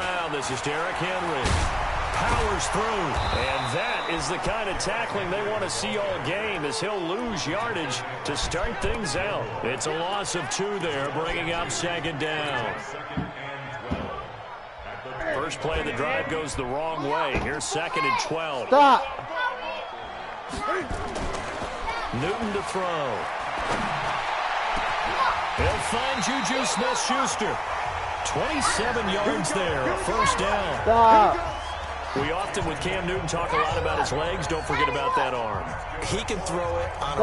ground. This is Derrick Henry. Powers through. And that is the kind of tackling they want to see all game, as he'll lose yardage to start things out. It's a loss of 2 there, bringing up second down. First play of the drive goes the wrong way. Here's 2nd and 12. Stop. Newton to throw. He'll find Juju Smith-Schuster. 27 yards there, a first down. Stop. We often, with Cam Newton, talk a lot about his legs. Don't forget about that arm. He can throw it on a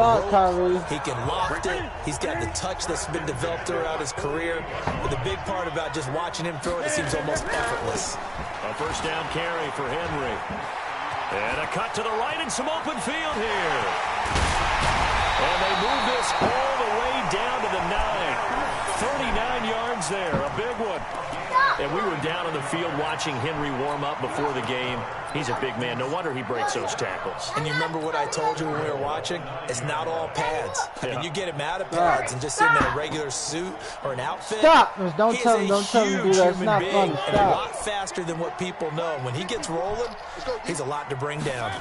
rope. He can loft it. He's got the touch that's been developed throughout his career. But the big part about just watching him throw it, it seems almost effortless. A first down carry for Henry. And a cut to the right and some open field here. And they move this all the way down to the 9. 39 yards there, a big one. And we were down on the field watching Henry warm up before the game. He's a big man. No wonder he breaks those tackles. And you remember what I told you when we were watching? It's not all pads. I mean, you get him out of pads and just see him in a regular suit or an outfit. Stop! Don't tell him to do that. It's not fun. And a lot faster than what people know. When he gets rolling, he's a lot to bring down.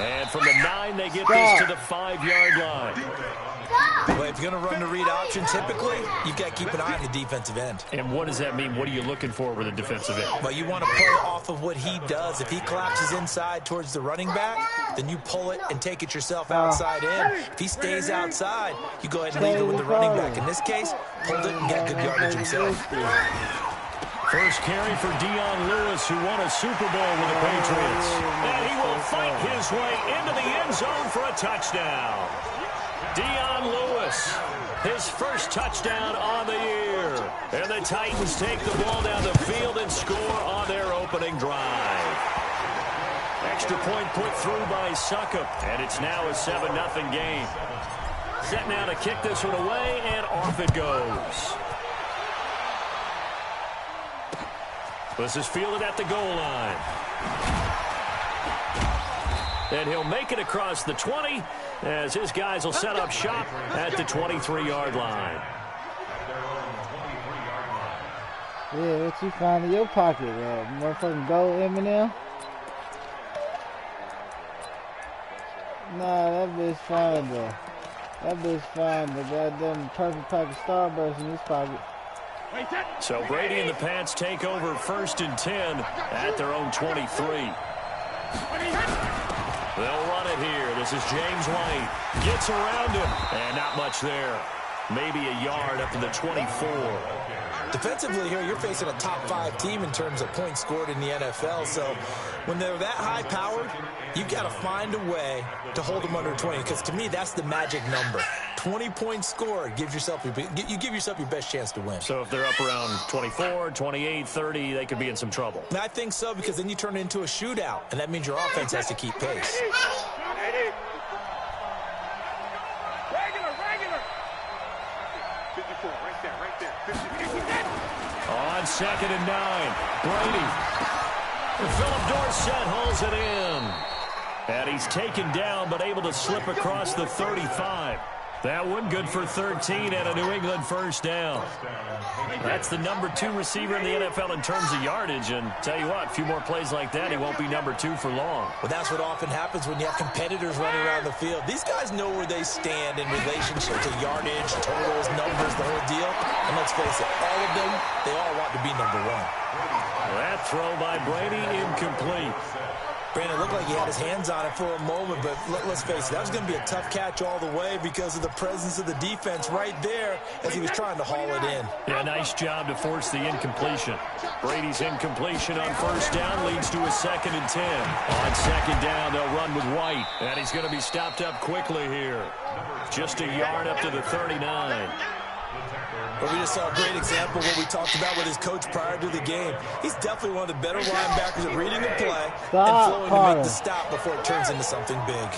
And from the 9, they get this to the 5-yard line. Well, if you're going to run the read option, typically, you've got to keep an eye on the defensive end. And what does that mean? What are you looking for with a defensive end? Well, you want to play off of what he does. If he collapses inside towards the running back, then you pull it and take it yourself outside in. If he stays outside, you go ahead and leave it with the running back. In this case, pulled it and got good yardage himself. First carry for Dion Lewis, who won a Super Bowl with the Patriots. And he will fight his way into the end zone for a touchdown. Dion Lewis, his first touchdown on the year. And the Titans take the ball down the field and score on their opening drive. Extra point put through by Succop, and it's now a 7-0 game. Set now to kick this one away, and off it goes. This is fielded at the goal line. And he'll make it across the 20 as his guys will set up shop at the 23-yard line. Yeah, what you find in your pocket, motherfucking gold M&M? Nah, that bitch fine, though. That bitch fine. The goddamn perfect pack of Starburst in his pocket. So Brady and the Pats take over 1st and 10 at their own 23. They'll run it here. This is James White. Gets around him. And not much there. Maybe a yard up to the 24. Defensively here, you're facing a top-5 team in terms of points scored in the NFL. So when they're that high-powered, you've got to find a way to hold them under 20. Because to me, that's the magic number. 20 points scored, you give yourself your best chance to win. So if they're up around 24, 28, 30, they could be in some trouble. And I think so, because then you turn it into a shootout, and that means your offense has to keep pace. On 2nd and 9, Brady. Philip Dorsett holds it in. And he's taken down, but able to slip across the 35. That one good for 13 and a New England first down. That's the number 2 receiver in the NFL in terms of yardage. And tell you what, a few more plays like that, he won't be number 2 for long. Well, that's what often happens when you have competitors running around the field. These guys know where they stand in relationship to yardage, totals, numbers, the whole deal. And let's face it, all of them, they all want to be number 1. That throw by Brady, incomplete. Brandon, it looked like he had his hands on it for a moment, but let's face it, that was going to be a tough catch all the way because of the presence of the defense right there as he was trying to haul it in. Yeah, nice job to force the incompletion. Brady's incompletion on first down leads to a 2nd and 10. On 2nd down, they'll run with White, and he's going to be stopped up quickly here. Just a yard up to the 39. But we just saw a great example of what we talked about with his coach prior to the game. He's definitely one of the better linebackers at reading the play and flowing to make the stop before it turns into something big.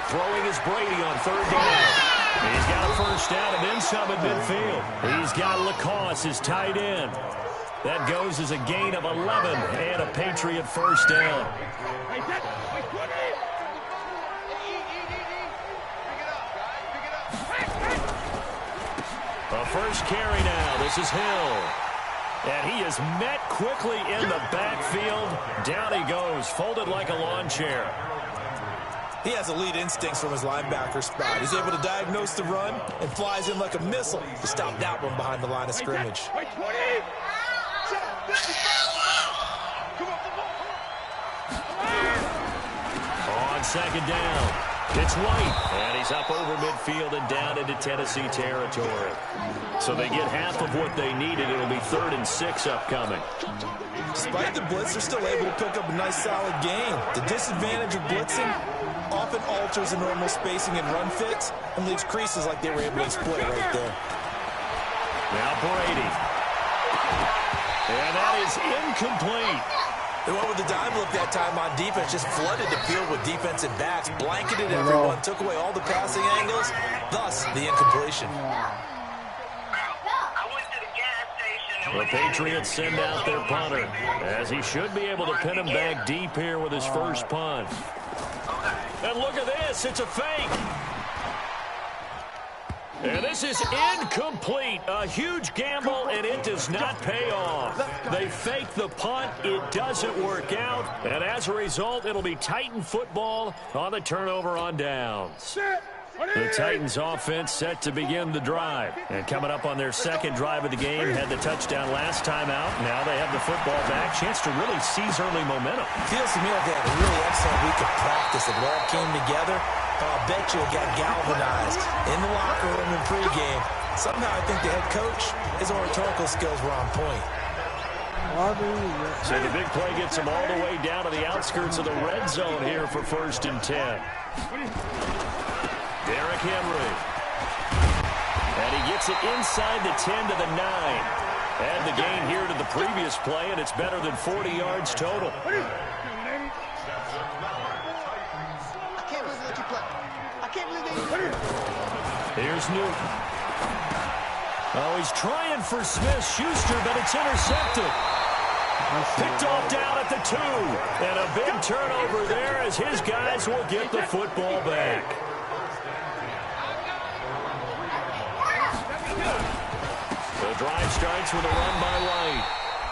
Throwing is Brady on 3rd down. He's got a first down and then some at midfield. He's got Lacoste, his tight end. That goes as a gain of 11 and a Patriot first down. A first carry now. This is Hill. And he is met quickly in the backfield. Down he goes, folded like a lawn chair. He has elite instincts from his linebacker spot. He's able to diagnose the run and flies in like a missile to stop that one behind the line of scrimmage. On second down, it's White, and he's up over midfield and down into Tennessee territory. So they get half of what they needed. It'll be 3rd and 6 upcoming. Despite the blitz, they're still able to pick up a nice solid gain. The disadvantage of blitzing often alters the normal spacing and run fits and leaves creases like they were able to exploit right there. Now Brady. And that is incomplete. They went with the dime look that time on defense, just flooded the field with defensive backs, blanketed everyone, took away all the passing angles, thus the incompletion. The Patriots send out their punter, as he should be able to pin him back deep here with his first punt. And look at this, it's a fake. And this is incomplete. A huge gamble, and it does not pay off. They fake the punt. It doesn't work out. And as a result, it'll be Titan football on the turnover on downs. The Titans offense set to begin the drive. And coming up on their second drive of the game, had the touchdown last time out. Now they have the football back. Chance to really seize early momentum. Feels to me like they had a really excellent week of practice. It all came together. I'll bet you it got galvanized in the locker room in pregame. Somehow I think the head coach, his oratorical skills were on point. So the big play gets him all the way down to the outskirts of the red zone here for 1st and 10. Derrick Henry. And he gets it inside the 10 to the 9. Add the gain here to the previous play, and it's better than 40 yards total. Here's Newton. Oh, he's trying for Smith-Schuster, but it's intercepted. Picked off down at the 2. And a big turnover there as his guys will get the football back. The drive starts with a run by White.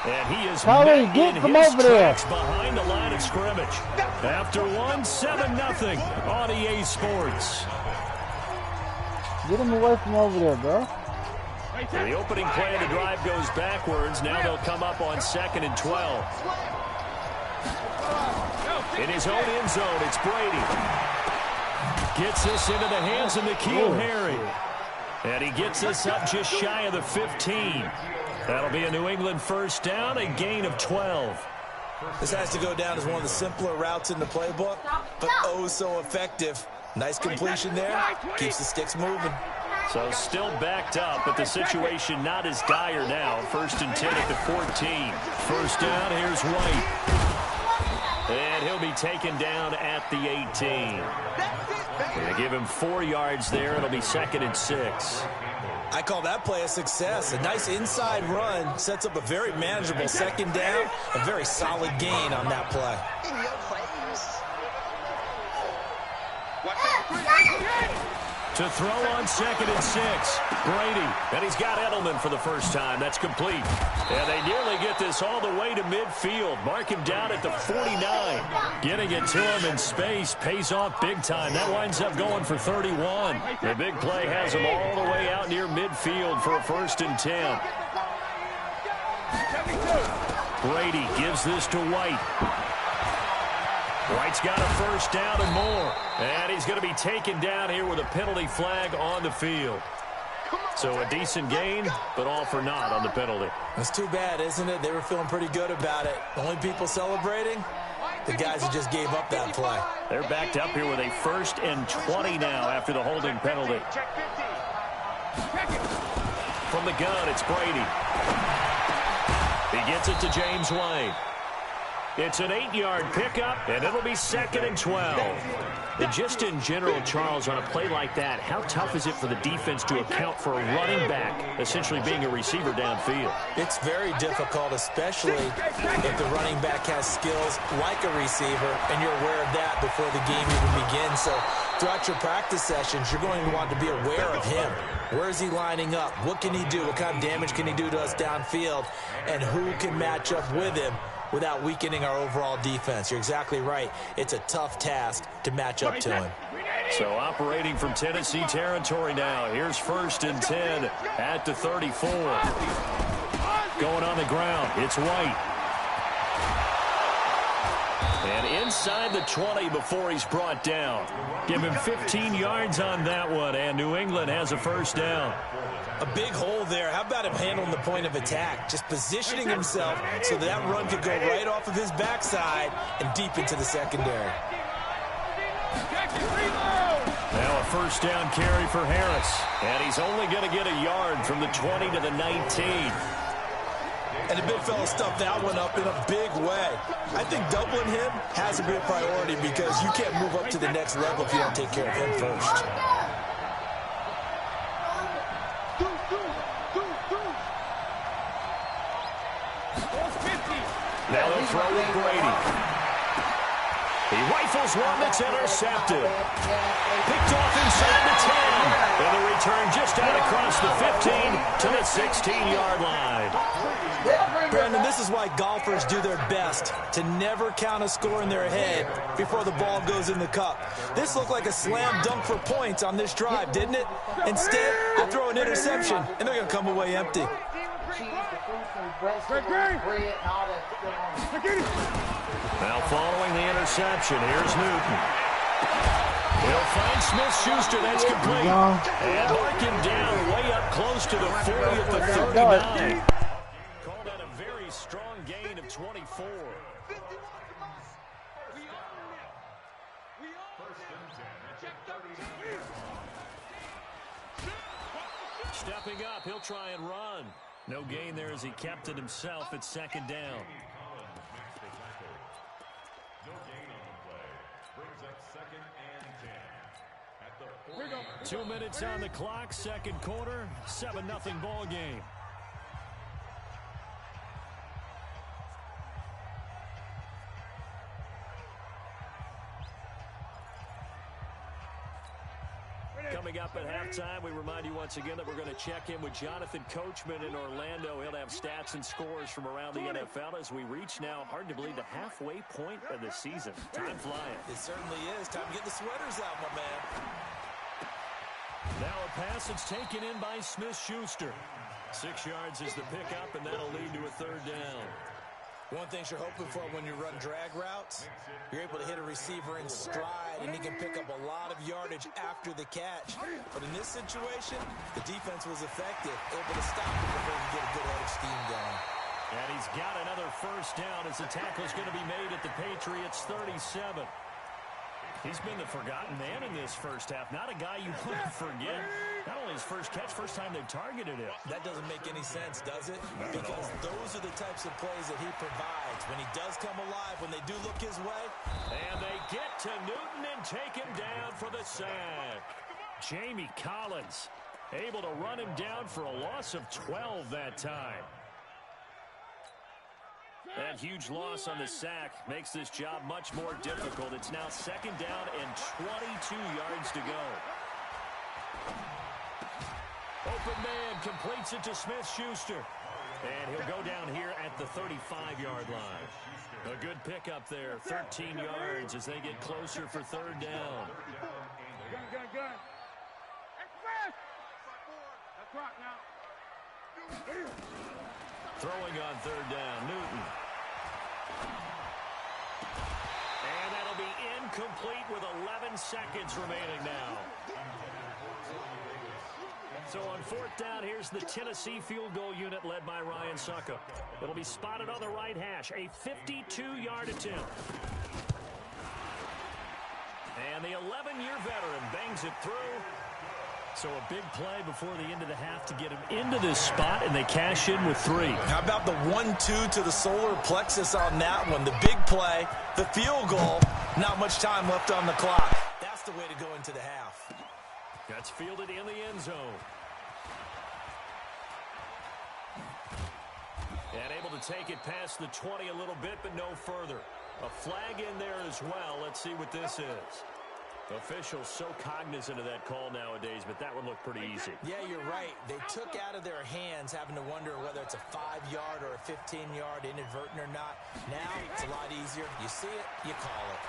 And he is met in his tracks behind the line of scrimmage. After one, 7-0 on EA Sports. Get him away from over there, bro. The opening play of the drive goes backwards. Now they'll come up on 2nd and 12. In his own end zone, it's Brady. Gets this into the hands of N'Keal Harry. And he gets this up just shy of the 15. That'll be a New England first down, a gain of 12. This has to go down as one of the simpler routes in the playbook, but oh so effective. Nice completion there. Keeps the sticks moving. So still backed up, but the situation not as dire now. 1st and 10 at the 14. First down, here's White. And he'll be taken down at the 18. They give him 4 yards there. It'll be 2nd and 6. I call that play a success. A nice inside run sets up a very manageable 2nd down. A very solid gain on that play. To throw on 2nd and 6. Brady. And he's got Edelman for the first time. That's complete. And they nearly get this all the way to midfield. Mark him down at the 49. Getting it to him in space pays off big time. That winds up going for 31. The big play has him all the way out near midfield for a 1st and 10. Brady gives this to White. White's got a first down and more. And he's going to be taken down here with a penalty flag on the field. So a decent gain, but all for naught on the penalty. That's too bad, isn't it? They were feeling pretty good about it. The only people celebrating, the guys who just gave up that play. They're backed up here with a 1st and 20 now after the holding penalty. From the gun, it's Brady. He gets it to James White. It's an 8-yard pickup, and it'll be 2nd and 12. And just in general, Charles, on a play like that, how tough is it for the defense to account for a running back essentially being a receiver downfield? It's very difficult, especially if the running back has skills like a receiver, and you're aware of that before the game even begins. So throughout your practice sessions, you're going to want to be aware of him. Where is he lining up? What can he do? What kind of damage can he do to us downfield? And who can match up with him without weakening our overall defense? You're exactly right. It's a tough task to match up to him. So operating from Tennessee territory now. Here's 1st and 10 at the 34. Going on the ground, it's White. And inside the 20 before he's brought down. Give him 15 yards on that one, and New England has a 1st down. A big hole there. How about him handling the point of attack? Just positioning himself so that run could go right off of his backside and deep into the secondary. Now a 1st down carry for Harris. And he's only going to get a yard from the 20 to the 19. And the big fella stuffed that one up in a big way. I think doubling him has to be a priority because you can't move up to the next level if you don't take care of him first. Now they'll throw with Brady. He rifles one that's intercepted. Picked off inside the 10. And the return just out across the 15 to the 16-yard line. Brandon, this is why golfers do their best to never count a score in their head before the ball goes in the cup. This looked like a slam dunk for points on this drive, didn't it? Instead, they throw an interception, and they're going to come away empty. Now following the interception, here's Newton. He'll find Smith-Schuster, that's complete. And mark him down way up close to the 40 at the 39. Called that a very strong gain of 24. Stepping up, he'll try and run. No gain there as he kept it himself at 2nd down. 2 minutes on the clock, 2nd quarter, 7-0 ball game. Coming up at halftime, we remind you once again that we're going to check in with Jonathan Coachman in Orlando. He'll have stats and scores from around the NFL as we reach now, hard to believe, the halfway point of the season. Time flying. It certainly is. Time to get the sweaters out, my man. Now a pass that's taken in by Smith-Schuster. 6 yards is the pickup, and that'll lead to a 3rd down. One thing you're hoping for when you run drag routes, you're able to hit a receiver in stride, and he can pick up a lot of yardage after the catch. But in this situation, the defense was effective, able to stop him before he get a good head of steam going. And he's got another 1st down as the tackle is going to be made at the Patriots' 37. He's been the forgotten man in this 1st half. Not a guy you want to forget. Not only his 1st catch, first time they've targeted him. That doesn't make any sense, does it? Because those are the types of plays that he provides. When he does come alive, when they do look his way. And they get to Newton and take him down for the sack. Jamie Collins able to run him down for a loss of 12 that time. That huge loss on the sack makes this job much more difficult. It's now 2nd down and 22 yards to go. Open man completes it to Smith-Schuster. And he'll go down here at the 35-yard line. A good pickup there, 13 yards as they get closer for 3rd down. Throwing on 3rd down, Newton. And that'll be incomplete with 11 seconds remaining now. So on 4th down, here's the Tennessee field goal unit led by Ryan Suckup. It'll be spotted on the right hash, a 52-yard attempt. And the 11-year veteran bangs it through. So a big play before the end of the half to get him into this spot, and they cash in with 3. How about the 1-2 to the solar plexus on that one? The big play, the field goal, not much time left on the clock. That's the way to go into the half. That's fielded in the end zone. And able to take it past the 20 a little bit, but no further. A flag in there as well. Let's see what this is. Officials so cognizant of that call nowadays, but that would look pretty easy. Yeah, you're right. They took out of their hands having to wonder whether it's a 5-yard or a 15-yard inadvertent or not. Now it's a lot easier. You see it, you call it.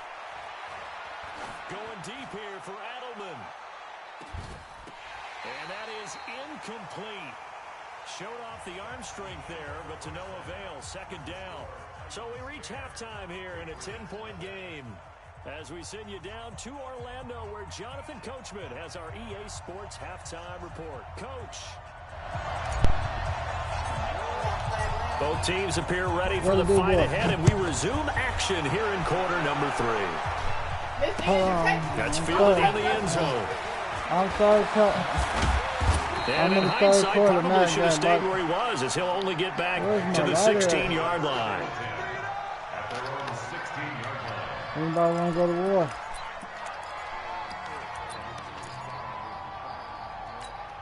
Going deep here for Adelman. And that is incomplete. Showed off the arm strength there, but to no avail. Second down. So we reach halftime here in a 10-point game. As we send you down to Orlando, where Jonathan Coachman has our EA Sports halftime report. Coach. Both teams appear ready for the fight ahead, and we resume action here in quarter number 3. That's fielded in the end zone. I'm sorry, Coach. And in hindsight, probably should have stayed where he was, as he'll only get back to the 16-yard line. Anybody want to go to war?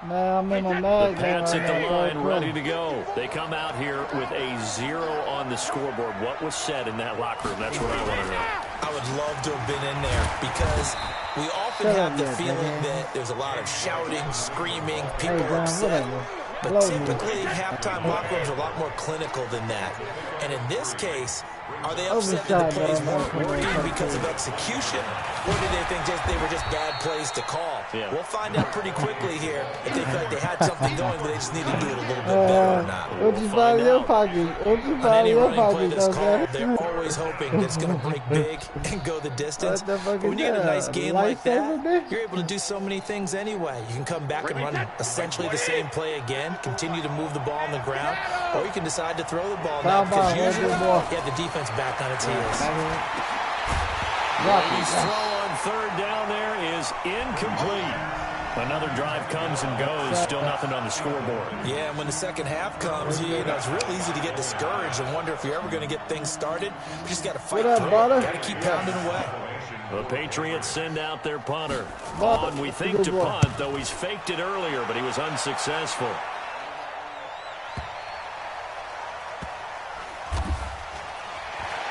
Nah, I'm in my mag. The Pats at the line, ready to go. They come out here with a 0 on the scoreboard. What was said in that locker room? That's what I want to know. I would love to have been in there because we often have the feeling that there's a lot of shouting, screaming, people upset. But typically, halftime locker rooms are a lot more clinical than that. And in this case, are they upset that the plays weren't working because of execution, or did they think they were just bad plays to call? Yeah. We'll find out pretty quickly here if they feel like they had something going, but they just need to do it a little bit better or not. What you find in your pocket? What you find in your pocket, though? They're always hoping that it's going to break big and go the distance. But when you get a nice game like that, you're able to do so many things anyway. You can come back and run essentially the same play again, continue to move the ball on the ground, or you can decide to throw the ball now because usually you have the defense back on its heels. Brady's throw on third down there is incomplete. Another drive comes and goes. Still nothing on the scoreboard. Yeah, and when the second half comes, it's real easy to get discouraged and wonder if you're ever going to get things started. You just got to fight through it. Got to keep pounding away. The Patriots send out their punter. Vaughn, we think, to punt, though he's faked it earlier, but he was unsuccessful.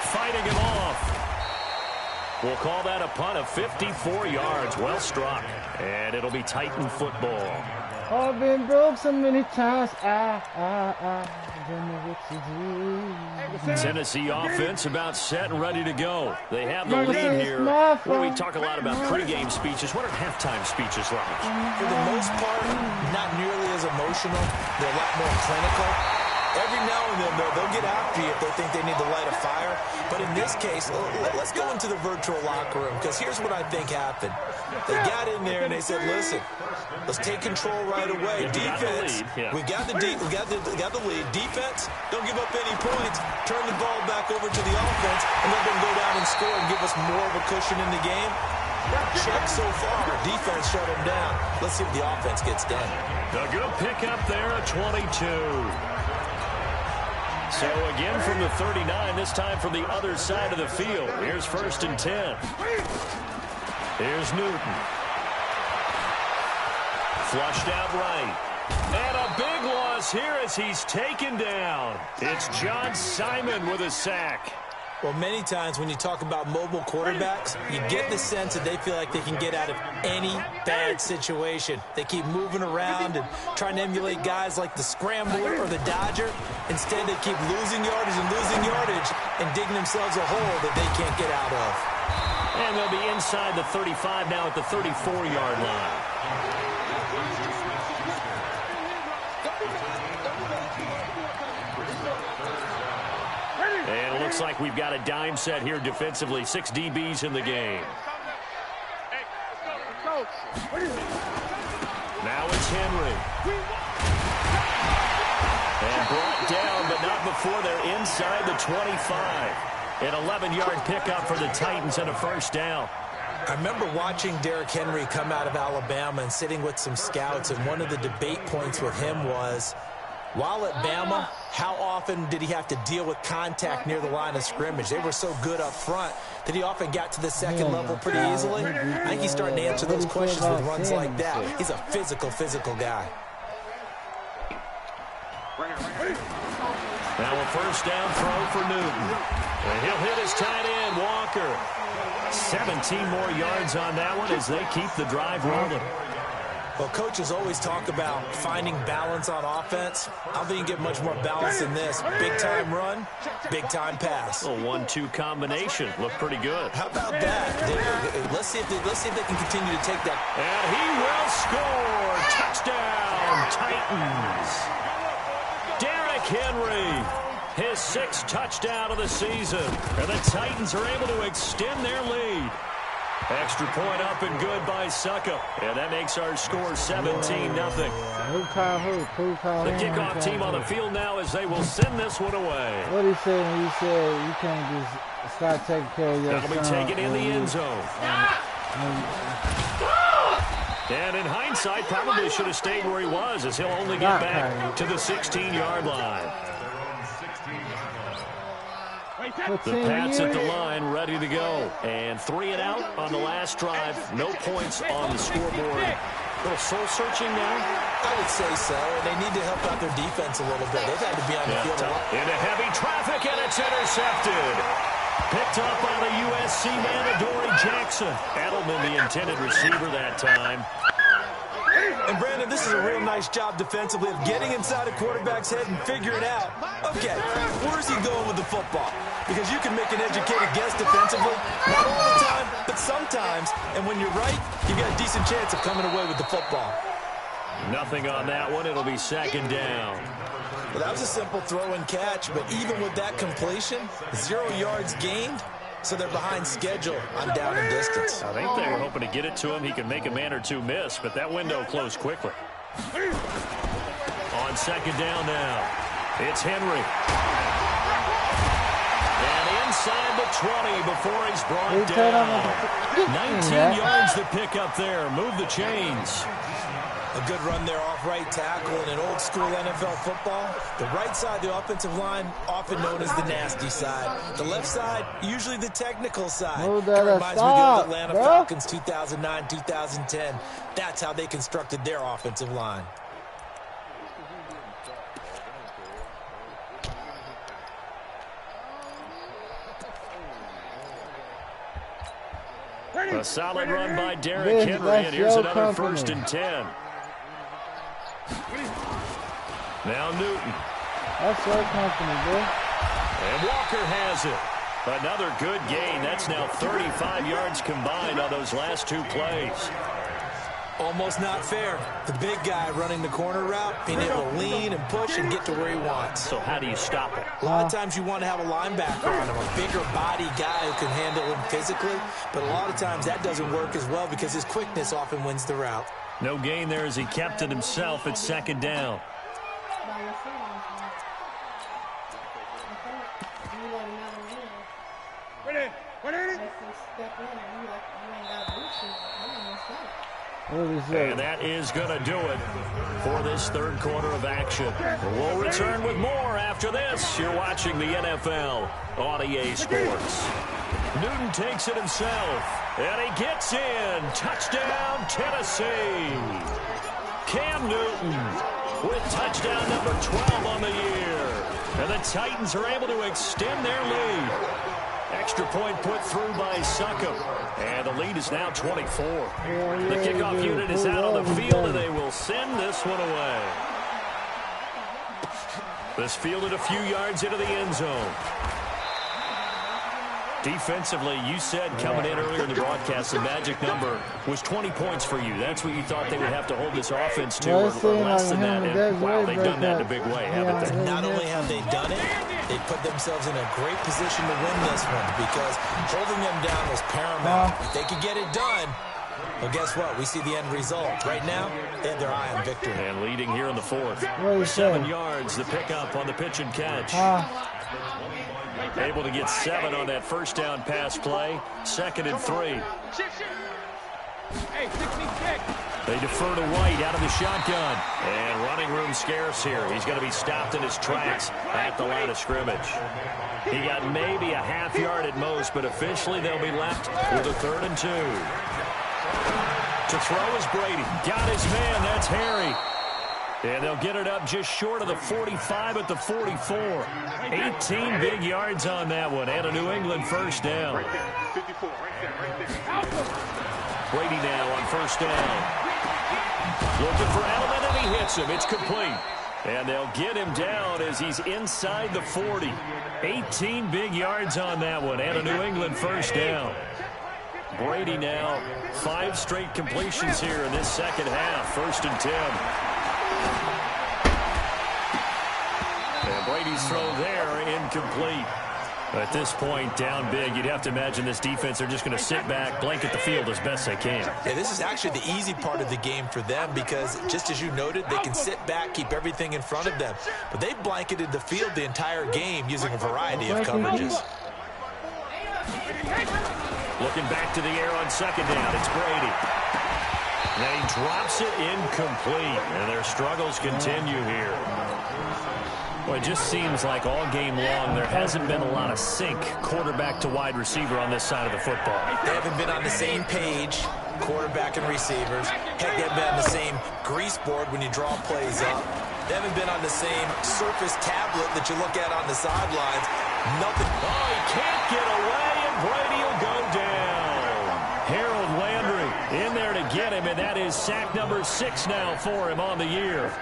Fighting him off. We'll call that a punt of 54 yards. Well struck. And it'll be Titan football. I've been broke so many times. I don't know what to do. Tennessee offense about set and ready to go. They have the lead here. Well, we talk a lot about pregame speeches. What are halftime speeches like? For the most part, not nearly as emotional. They're a lot more clinical. Every now and then, though, they'll get after you if they think they need to light a fire. But in this case, let's go into the virtual locker room, because here's what I think happened. They got in there and they said, listen, let's take control right away. Defense, we got the lead. Defense, don't give up any points. Turn the ball back over to the offense and let them go down and score and give us more of a cushion in the game. Check so far. Defense shut them down. Let's see if the offense gets done. A good pickup there at 22. So again from the 39, this time from the other side of the field. Here's 1st and 10. Here's Newton. Flushed out right. And a big loss here as he's taken down. It's John Simon with a sack. Well, many times when you talk about mobile quarterbacks, you get the sense that they feel like they can get out of any bad situation. They keep moving around and trying to emulate guys like the Scrambler or the Dodger. Instead, they keep losing yardage and digging themselves a hole that they can't get out of. And they'll be inside the 35 now at the 34-yard line. And it looks like we've got a dime set here defensively. 6 DBs in the game. Now it's Henry. And brought down, but not before they're inside the 25. An 11-yard pickup for the Titans and a first down. I remember watching Derrick Henry come out of Alabama and sitting with some scouts, and one of the debate points with him was, while at Bama, how often did he have to deal with contact near the line of scrimmage? They were so good up front that he often got to the second level pretty easily. I think he's starting to answer those questions with runs like that. He's a physical guy. Now a first down throw for Newton. And he'll hit his tight end, Walker. 17 more yards on that one as they keep the drive rolling. Well, coaches always talk about finding balance on offense. I don't think you get much more balance than this. Big-time run, big-time pass. A 1-2 combination. Looked pretty good. How about that? Let's see if they can continue to take that. And he will score. Touchdown, Titans. Derrick Henry, his 6th touchdown of the season. And the Titans are able to extend their lead. Extra point up and good by Suckup. And that makes our score 17-0. The kickoff team on the field now as they will send this one away. What he said when he said you can't just start taking care of your son. That'll be taken in the end zone. And in hindsight, probably should have stayed where he was as he'll only get back to the 16-yard line. The Pats at the line, ready to go. And 3 and out on the last drive. No points on the scoreboard. A little soul-searching now? I would say so, and they need to help out their defense a little bit. They've had to be on the field a lot. Into heavy traffic, and it's intercepted. Picked up by the USC man, Adoree Jackson. Edelman, the intended receiver that time. And, Brandon, this is a real nice job defensively of getting inside a quarterback's head and figuring out, okay, where's he going with the football? Because you can make an educated guess defensively, not all the time, but sometimes. And when you're right, you got a decent chance of coming away with the football. Nothing on that one. It'll be 2nd down. Well, that was a simple throw and catch, but even with that completion, 0 yards gained. So they're behind schedule on down and distance. I think they were hoping to get it to him. He could make a man or two miss, but that window closed quickly. On 2nd down now, it's Henry. And inside the 20 before he's brought down. 19 yards to pick up there. Move the chains. A good run there off right tackle in an old-school NFL football. The right side, the offensive line, often known as the nasty side. The left side, usually the technical side. It reminds me of the Atlanta Falcons 2009-2010. That's how they constructed their offensive line. A solid run by Derrick Henry, and here's another 1st and 10. Now Newton. That's your company, bro. And Walker has it. Another good gain. That's now 35 yards combined on those last 2 plays. Almost not fair. The big guy running the corner route, being able to lean and push and get to where he wants. So how do you stop it? A lot of times you want to have a linebacker on him, a bigger body guy who can handle him physically, but a lot of times that doesn't work as well because his quickness often wins the route. No gain there as he kept it himself at 2nd down. And that is going to do it for this 3rd quarter of action. We'll return with more after this. You're watching the NFL on EA Sports. Newton takes it himself, and he gets in. Touchdown, Tennessee. Cam Newton with touchdown number 12 on the year. And the Titans are able to extend their lead. Extra point put through by Suckup. And the lead is now 24. The kickoff unit is out on the field, and they will send this one away. This fielded a few yards into the end zone. Defensively, you said coming in earlier in the broadcast, the magic number was 20 points for you. That's what you thought they would have to hold this offense to, or less than that. And, wow, they've done that in a big way, haven't they? Not only have they done it, they put themselves in a great position to win this one because holding them down was paramount. If they could get it done, well, guess what? We see the end result. Right now, they have their eye on victory. And leading here in the 4th. 7 yards, the pickup on the pitch and catch. Able to get 7 on that first down pass play. 2nd and 3. They defer to White out of the shotgun. And running room scarce here. He's going to be stopped in his tracks at the line of scrimmage. He got maybe a half yard at most, but officially they'll be left with a 3rd and 2. To throw is Brady. Got his man. That's Harry. And they'll get it up just short of the 45 at the 44. 18 big yards on that one. And a New England first down. Brady now on first down. Looking for Edelman, and he hits him. It's complete. And they'll get him down as he's inside the 40. 18 big yards on that one. And a New England first down. Brady now 5 straight completions here in this second half. 1st and 10. And Brady's throw there incomplete. At this point, down big, you'd have to imagine this defense are just going to sit back, blanket the field as best they can. Yeah, this is actually the easy part of the game for them because, just as you noted, they can sit back, keep everything in front of them. But they've blanketed the field the entire game using a variety of coverages. Looking back to the air on 2nd down, it's Brady. And he drops it incomplete, and their struggles continue here. Well, it just seems like all game long there hasn't been a lot of sync quarterback to wide receiver on this side of the football. They haven't been on the same page, quarterback and receivers. Heck, they haven't been on the same grease board when you draw plays up. They haven't been on the same surface tablet that you look at on the sidelines. Nothing. Oh, he can't get away, and Brady will go down. Harold Landry in there to get him, and that is sack number 6 now for him on the year.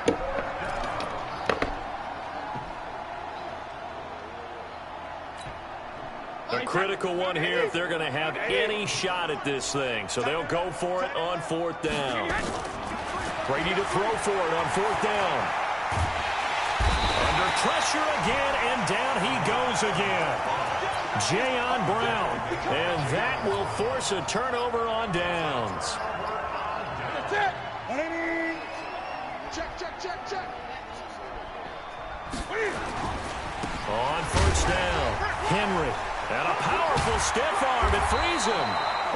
A critical one here if they're going to have any shot at this thing. So they'll go for it on 4th down. Brady to throw for it on 4th down. Under pressure again, and down he goes again. Jayon Brown. And that will force a turnover on downs. Check. On 1st down, Henry. And a powerful stiff arm. It frees him.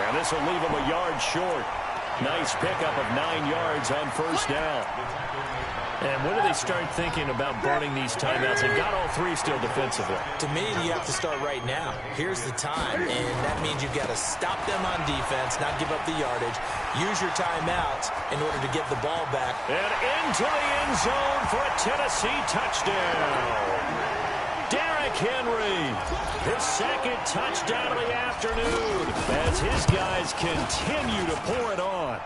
And this will leave him a yard short. Nice pickup of 9 yards on 1st down. And when do they start thinking about burning these timeouts? They've got all 3 still defensively. To me, you have to start right now. Here's the time, and that means you've got to stop them on defense, not give up the yardage. Use your timeouts in order to get the ball back. And into the end zone for a Tennessee touchdown. Derrick Henry, his 2nd touchdown of the afternoon as his guys continue to pour it on.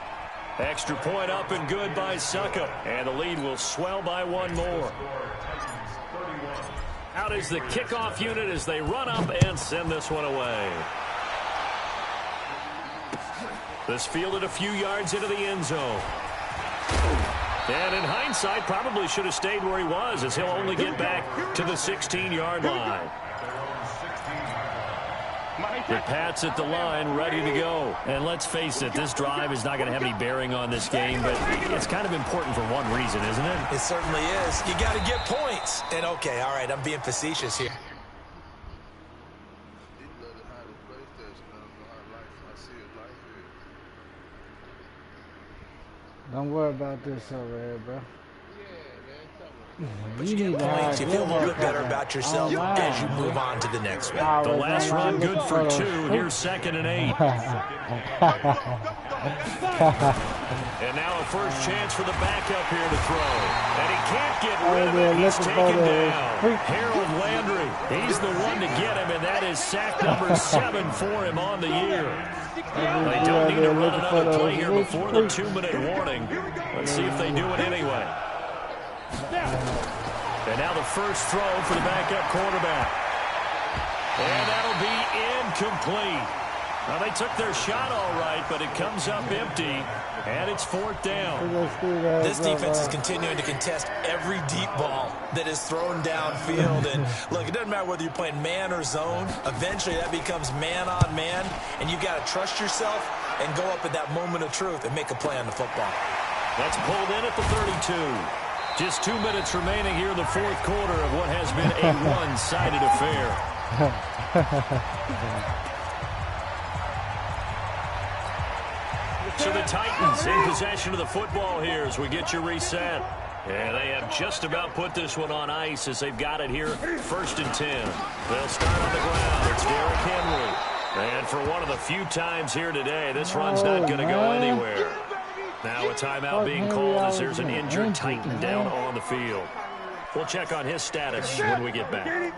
Extra point up and good by Suckup, and the lead will swell by 1 more. Out is the kickoff unit as they run up and send this one away. This fielded a few yards into the end zone. And in hindsight, probably should have stayed where he was as he'll only get back to the 16-yard line. The Pats at the line, ready to go. And let's face it, this drive is not going to have any bearing on this game, but it's kind of important for one reason, isn't it? It certainly is. You got to get points. And okay, all right, I'm being facetious here. Don't worry about this over here, bro. But you get points, you feel a little bit better about yourself as you move on to the next one. The last run good for 2. Here's 2nd and 8. And now a first chance for the backup here to throw. And he can't get rid of it. He's taken down. Harold Landry. He's the one to get him, and that is sack number 7 for him on the year. They don't need to run another play here before the 2-minute warning. Let's see if they do it anyway. And now the first throw for the backup quarterback. And that'll be incomplete. Now, they took their shot all right, but it comes up empty, and it's 4th down. This defense is continuing to contest every deep ball that is thrown downfield. And, look, it doesn't matter whether you're playing man or zone. Eventually, that becomes man-on-man, and you've got to trust yourself and go up at that moment of truth and make a play on the football. That's pulled in at the 32. Just 2 minutes remaining here in the 4th quarter of what has been a one-sided affair. So the Titans in possession of the football here as we get you reset. And they have just about put this one on ice as they've got it here, 1st and 10. They'll start on the ground. It's Derrick Henry. And for one of the few times here today, this run's not going to go anywhere. Now a timeout being called as there's an injured Titan down on the field. We'll check on his status when we get back.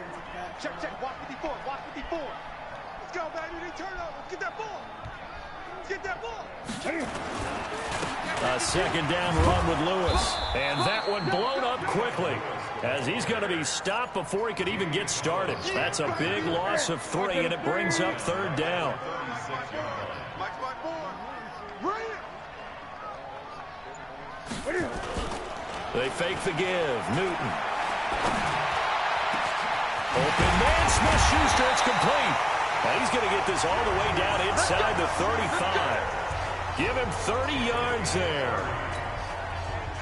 Check. Watch 54. Watch 54. Let's go, baby. They turn up. Let's get that ball. Let's get that ball. A 2nd down run with Lewis. And that one blown up quickly as he's going to be stopped before he could even get started. That's a big loss of 3, and it brings up 3rd down. They fake the give. Newton. Open man. Smith-Schuster. It's complete. And he's going to get this all the way down inside the 35. Give him 30 yards there.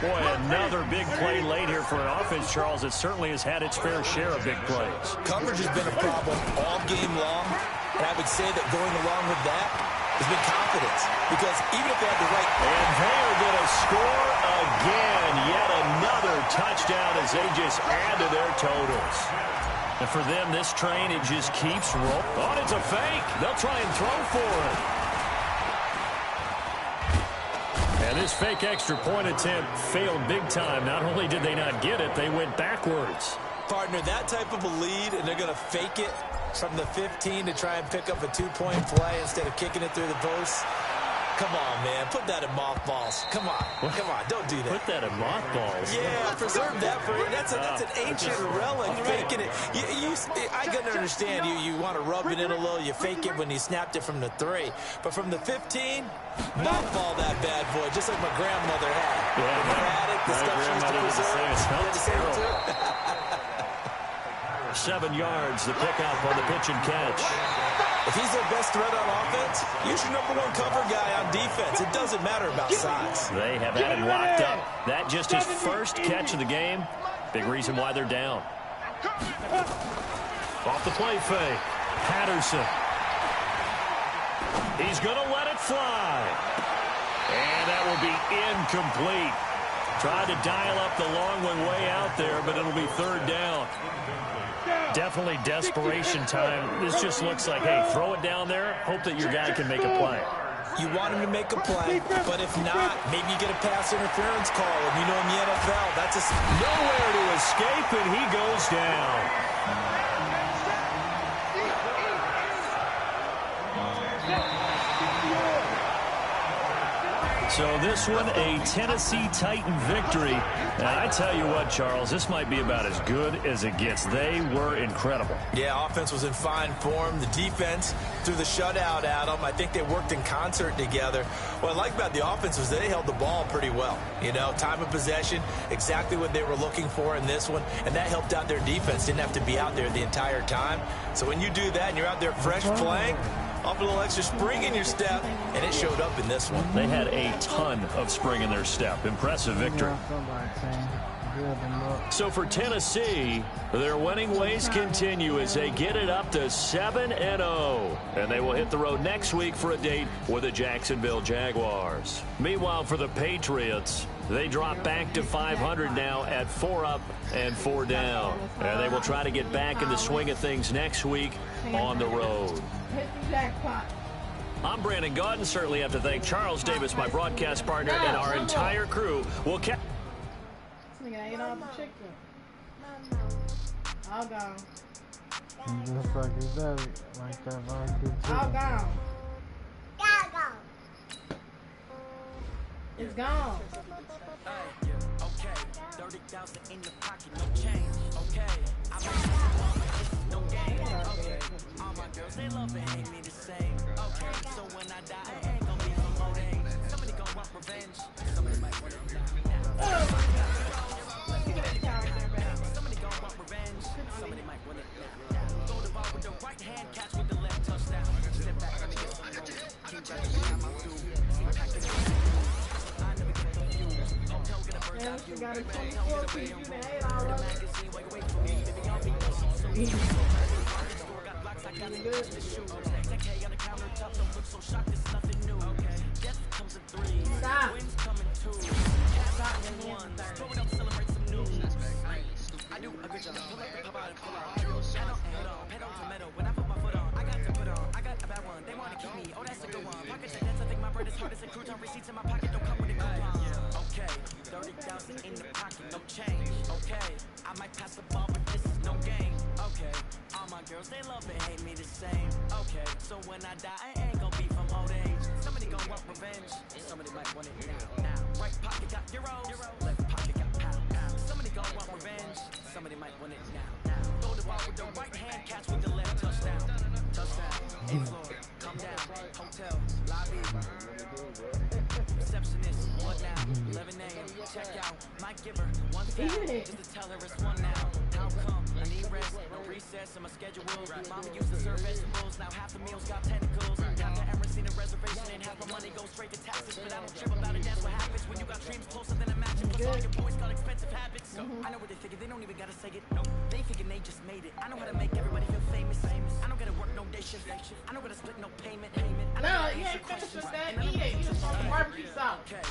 Boy, another big play late here for an offense, Charles. It certainly has had its fair share of big plays. Coverage has been a problem all game long. And I would say that going along with that has been confidence. Because even if they have the right... And they are going to score again. Yet another touchdown as they just add to their totals. And for them, this train, it just keeps rolling. Oh, it's a fake. They'll try and throw for it. And this fake extra point attempt failed big time. Not only did they not get it, they went backwards. Partner, that type of a lead, and they're going to fake it from the 15 to try and pick up a 2-point play instead of kicking it through the post. Come on, man. Put that in mothballs. Come on. Come on. Don't do that. Put that in mothballs? Yeah, preserve that for it. That's an ancient relic. Faking it. I can understand you want to rub it in a little. You fake it when you snapped it from the 3. But from the 15, mothball that bad boy, just like my grandmother had. Yeah, when had it, the stuff she used to preserve. It smells terrible. 7 yards, the pickup on the pitch and catch. If he's their best threat on offense, use your #1 cover guy on defense. It doesn't matter about size. They have had him locked up. That just his first catch of the game. Big reason why they're down. Off the play fake. Patterson. He's going to let it fly. And that will be incomplete. Tried to dial up the long one way out there, but it'll be 3rd down. Definitely desperation time. This just looks like, hey, throw it down there, hope that your guy can make a play. You want him to make a play, but if not, maybe you get a pass interference call. And you know in the NFL, that's nowhere to escape, and he goes down. So this one, a Tennessee Titan victory. And I tell you what, Charles, this might be about as good as it gets. They were incredible. Yeah, offense was in fine form. The defense threw the shutout at them. I think they worked in concert together. What I like about the offense was they held the ball pretty well. You know, time of possession, exactly what they were looking for in this one. And that helped out their defense. Didn't have to be out there the entire time. So when you do that and you're out there fresh playing, off a little extra spring in your step, and it showed up in this one. They had a ton of spring in their step. Impressive victory. So for Tennessee, their winning ways continue as they get it up to 7-0. And they will hit the road next week for a date with the Jacksonville Jaguars. Meanwhile, for the Patriots, they drop back to 500 now at 4 up and 4 down. And they will try to get back in the swing of things next week on the road. I'm Brandon Gaudin. Certainly have to thank Charles Davis, my broadcast partner, and our entire crew. We'll catch. This nigga ate all the chicken. All gone. Just like his daddy, like that barbecue chicken. All gone. It's gone. Okay, 30,000 in the pocket, no change. Okay, no game. Okay, all my girls they love it, ain't me the same. Okay, so when I die, it ain't gonna be no more days. Somebody gonna want revenge. Somebody might want it now. Somebody gonna want revenge. Somebody might want it now. Throw the ball with the right hand, catch with the left touchdown. Step back, let me get some more. Keep running behind my dude. Man, she got a 24 piece. You done ate all of it. I got to touch the shoe. That K on the countertop, don't look so shocked, it's nothing new. Death comes in threes, wins come in twos. Cash out in ones, throw it up, celebrate some news. I do a good job, pull up the pop out and pull out. Pedal to metal, when I put my foot on, I got to put on. I got a bad one, they wanna keep me, oh that's a good one. Pocket check, that's I think my bread is hard as a crouton. Receipts in my pocket, don't come with a coupon. Okay, 30,000 in the pocket, no change. Okay, I might pass the ball, but this is no game. Okay, all my girls, they love and hate me the same. Okay, so when I die, I ain't gon' be from old age. Somebody gon' want revenge, somebody might want it now. Right pocket got euros, left pocket got pound. Somebody gon' want revenge, somebody might want it now. Throw the ball with the right hand, catch with the left, touchdown. Touchdown, A-floor, come down, hotel, lobby. Receptionist, what now? 11 a.m., check out. My giver, 1,000, just to tell her it's one now. How come? I need rest, no recess in my schedule. Mama used to serve vegetables, now half the meals got tentacles. Got the Emirates seen a reservation and half my money goes straight to taxes. But I don't trip about it, that's what happens when you got dreams closer than a match. Plus all your boys got expensive habits. So I know what they figure, they don't even gotta say it. No, they thinking they just made it. I know how to make everybody feel famous. I don't gotta work no day shift. I don't gotta split no payment. No, you ain't finished with that. Eat it. You just want the barbecue sauce. Okay,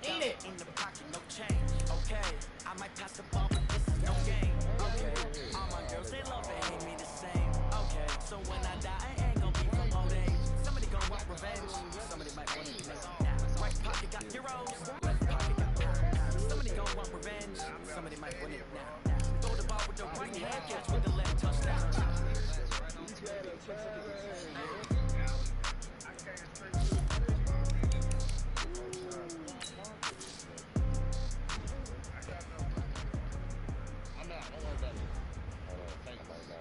Eat it. in the pocket, no change. Okay, I might pass the ball, but this is no game. Okay, all my girls, they love and hate me the same. Okay, so when I die, I ain't gon' be from old age. Somebody gon' want revenge, somebody might want it now. Right pocket got euros, left pocket got pound. Somebody gon' want revenge, somebody might want it now. Throw the ball with the right hand, catch with the left, touchdown.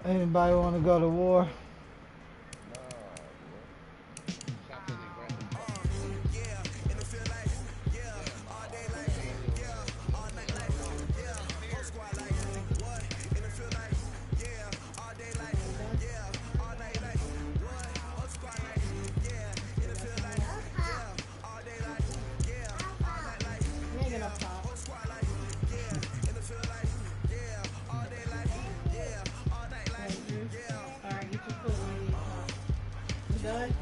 Anybody want to go to war? Done?